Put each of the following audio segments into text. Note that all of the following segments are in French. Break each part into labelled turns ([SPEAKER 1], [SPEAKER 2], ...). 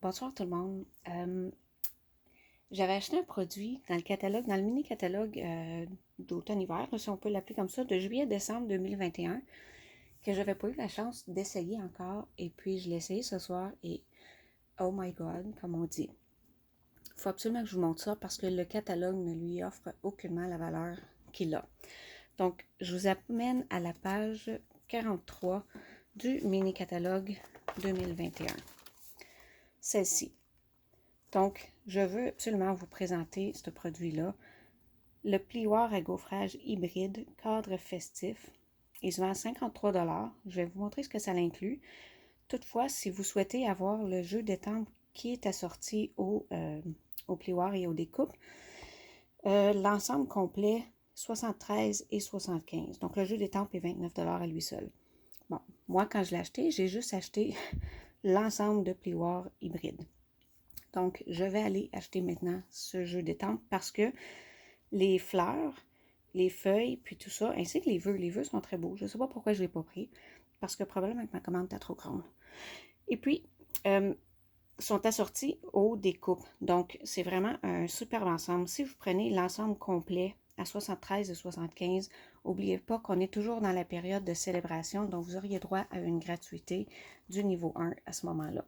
[SPEAKER 1] Bonsoir tout le monde. J'avais acheté un produit dans le catalogue, dans le mini-catalogue d'automne-hiver, si on peut l'appeler comme ça, de juillet à décembre 2021, que j'avais pas eu la chance d'essayer encore. Et puis je l'ai essayé ce soir et oh my god, comme on dit. Il faut absolument que je vous montre ça parce que le catalogue ne lui offre aucunement la valeur qu'il a. Donc, je vous amène à la page 43 du mini-catalogue 2021. Celle-ci. Donc, je veux absolument vous présenter ce produit-là. Le plioir à gaufrage hybride cadre festif. Il se vend à 53 $. Je vais vous montrer ce que ça inclut. Toutefois, si vous souhaitez avoir le jeu d'étampe qui est assorti au plioir et au découpe, l'ensemble complet 73 et 75. Donc, le jeu d'étampe est 29 $ à lui seul. Bon, moi, quand je l'ai acheté, j'ai juste acheté l'ensemble de plioir hybride. Donc, je vais aller acheter maintenant ce jeu d'étampe parce que les fleurs, les feuilles, puis tout ça, ainsi que les vœux sont très beaux. Je ne sais pas pourquoi je ne l'ai pas pris, parce que probablement que ma commande était trop grande. Et puis, sont assortis aux découpes. Donc, c'est vraiment un superbe ensemble. Si vous prenez l'ensemble complet à 73 et 75, n'oubliez pas qu'on est toujours dans la période de célébration, donc vous auriez droit à une gratuité du niveau 1 à ce moment-là.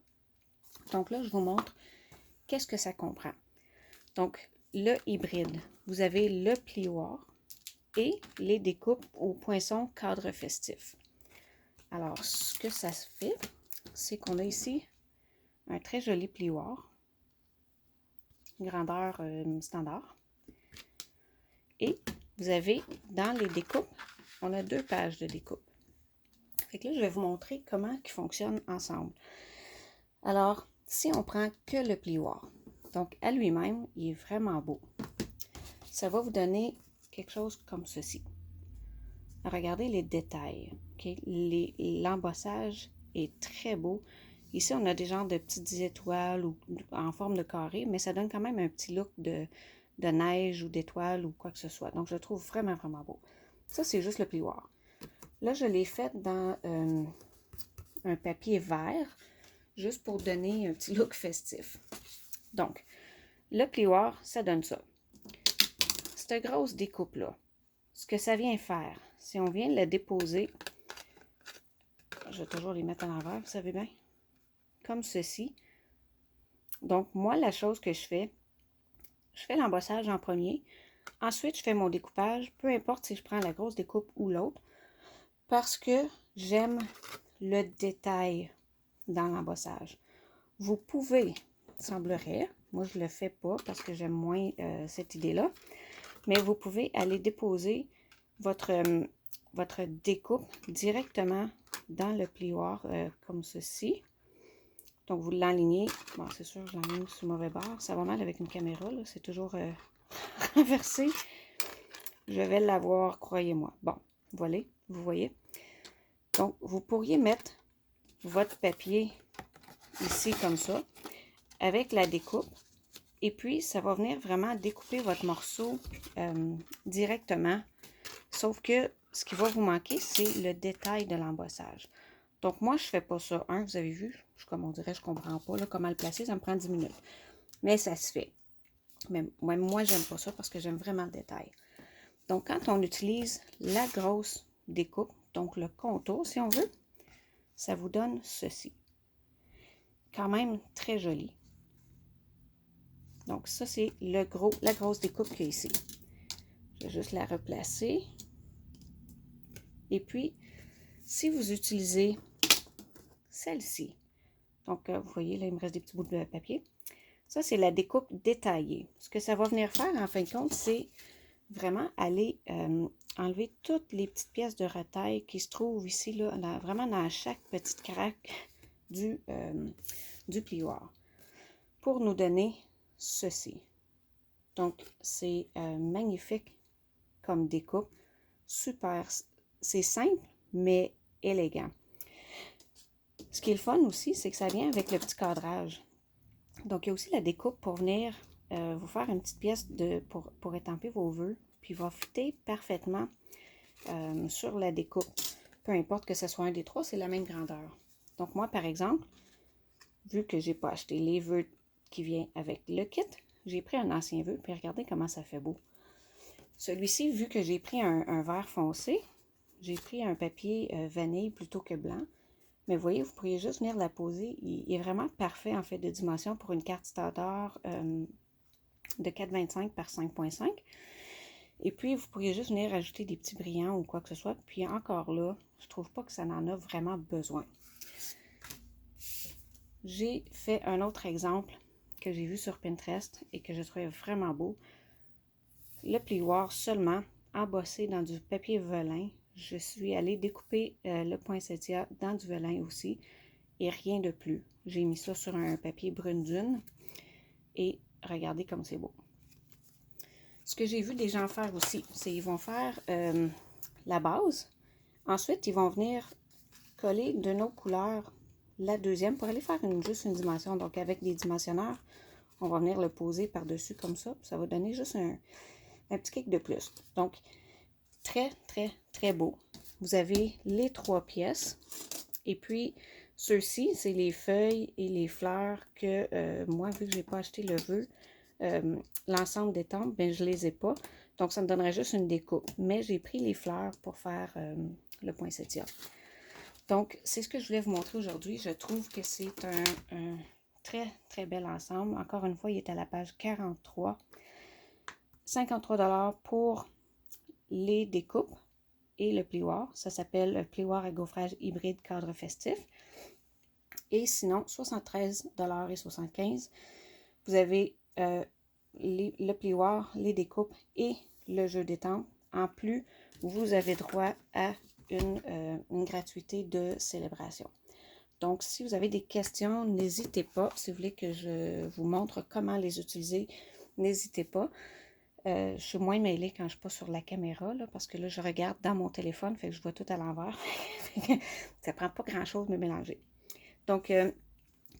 [SPEAKER 1] Donc là, je vous montre qu'est-ce que ça comprend. Donc, le hybride, vous avez le plioir et les découpes au poinçon cadre festif. Alors, ce que ça se fait, c'est qu'on a ici un très joli plioir, grandeur standard. Et vous avez dans les découpes, on a 2 pages de découpe. Fait que là, je vais vous montrer comment ils fonctionnent ensemble. Alors, si on prend que le plioir, donc à lui-même, il est vraiment beau. Ça va vous donner quelque chose comme ceci. Regardez les détails. Okay? L'embossage est très beau. Ici, on a des genres de petites étoiles ou en forme de carré, mais ça donne quand même un petit look de neige ou d'étoiles ou quoi que ce soit. Donc, je le trouve vraiment, vraiment beau. Ça, c'est juste le plioir. Là, je l'ai fait dans un papier vert, juste pour donner un petit look festif. Donc, le plioir, ça donne ça. Cette grosse découpe-là, ce que ça vient faire, si on vient le déposer, je vais toujours les mettre à l'envers, vous savez bien, comme ceci. Donc, moi, la chose que je fais l'embossage en premier. Ensuite, je fais mon découpage, peu importe si je prends la grosse découpe ou l'autre, parce que j'aime le détail dans l'embossage. Vous pouvez, semblerait, moi je ne le fais pas parce que j'aime moins cette idée-là, mais vous pouvez aller déposer votre découpe directement dans le plioir comme ceci. Donc, vous l'enlignez. Bon, c'est sûr, je l'enligne sur le mauvais bord. Ça va mal avec une caméra, là. C'est toujours renversé. Je vais l'avoir, croyez-moi. Bon, voilà, vous voyez. Donc, vous pourriez mettre votre papier ici comme ça, avec la découpe. Et puis, ça va venir vraiment découper votre morceau directement. Sauf que ce qui va vous manquer, c'est le détail de l'embossage. Donc, moi, je ne fais pas ça. Vous avez vu, comme on dirait, je ne comprends pas là, comment le placer. Ça me prend 10 minutes. Mais ça se fait. Mais moi, j'aime pas ça parce que j'aime vraiment le détail. Donc, quand on utilise la grosse découpe, donc le contour, si on veut, ça vous donne ceci. Quand même très joli. Donc, ça, c'est la grosse découpe qu'il y a ici. Je vais juste la replacer. Et puis, si vous utilisez celle-ci, donc, vous voyez, là, il me reste des petits bouts de papier. Ça, c'est la découpe détaillée. Ce que ça va venir faire, en fin de compte, c'est vraiment aller enlever toutes les petites pièces de retail qui se trouvent ici, là, vraiment dans chaque petite craque du plioir, pour nous donner ceci. Donc, c'est magnifique comme découpe. Super. C'est simple, mais élégant. Ce qui est le fun aussi, c'est que ça vient avec le petit cadrage. Donc, il y a aussi la découpe pour venir vous faire une petite pièce pour étamper vos vœux. Puis, il va fitter parfaitement sur la découpe. Peu importe que ce soit un des trois, c'est la même grandeur. Donc, moi, par exemple, vu que j'ai pas acheté les vœux qui viennent avec le kit, j'ai pris un ancien vœu, puis regardez comment ça fait beau. Celui-ci, vu que j'ai pris un vert foncé, j'ai pris un papier vanille plutôt que blanc. Mais vous voyez, vous pourriez juste venir la poser. Il est vraiment parfait en fait de dimension pour une carte standard de 4,25 par 5,5. Et puis, vous pourriez juste venir ajouter des petits brillants ou quoi que ce soit. Puis encore là, je trouve pas que ça en a vraiment besoin. J'ai fait un autre exemple que j'ai vu sur Pinterest et que je trouvais vraiment beau. Le plioir seulement embossé dans du papier velin. Je suis allée découper le poinsettia dans du velin aussi et rien de plus. J'ai mis ça sur un papier brune dune et regardez comme c'est beau. Ce que j'ai vu des gens faire aussi, c'est qu'ils vont faire la base. Ensuite, ils vont venir coller d'une autre couleur la deuxième pour aller faire juste une dimension. Donc, avec des dimensionneurs, on va venir le poser par-dessus comme ça. Ça va donner juste un petit kick de plus. Donc, très, très, très beau. Vous avez les 3 pièces. Et puis, ceux-ci, c'est les feuilles et les fleurs que moi, vu que je n'ai pas acheté le vœu, l'ensemble des tempes, ben, je ne les ai pas. Donc, ça me donnerait juste une découpe. Mais j'ai pris les fleurs pour faire le poinsettia. Donc, c'est ce que je voulais vous montrer aujourd'hui. Je trouve que c'est un très, très bel ensemble. Encore une fois, il est à la page 43. 53 $ pour les découpes et le plioir. Ça s'appelle le plioir à gaufrage hybride cadre festif. Et sinon, 73,75 $. Vous avez le plioir, les découpes et le jeu d'étampe. En plus, vous avez droit à une gratuité de célébration. Donc, si vous avez des questions, n'hésitez pas. Si vous voulez que je vous montre comment les utiliser, n'hésitez pas. Je suis moins mêlée quand je ne suis pas sur la caméra, là, parce que là, je regarde dans mon téléphone, fait que je vois tout à l'envers. Ça ne prend pas grand-chose de me mélanger. Donc,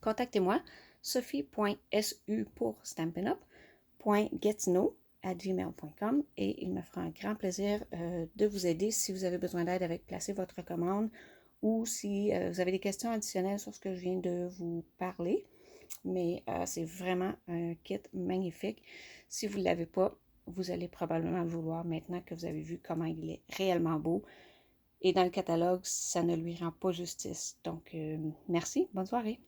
[SPEAKER 1] contactez-moi, sophie.su pour Stampin' Up.getno@gmail.com et il me fera un grand plaisir de vous aider si vous avez besoin d'aide avec placer votre commande ou si vous avez des questions additionnelles sur ce que je viens de vous parler. Mais c'est vraiment un kit magnifique. Si vous ne l'avez pas, vous allez probablement le vouloir maintenant que vous avez vu comment il est réellement beau. Et dans le catalogue, ça ne lui rend pas justice. Donc, merci. Bonne soirée.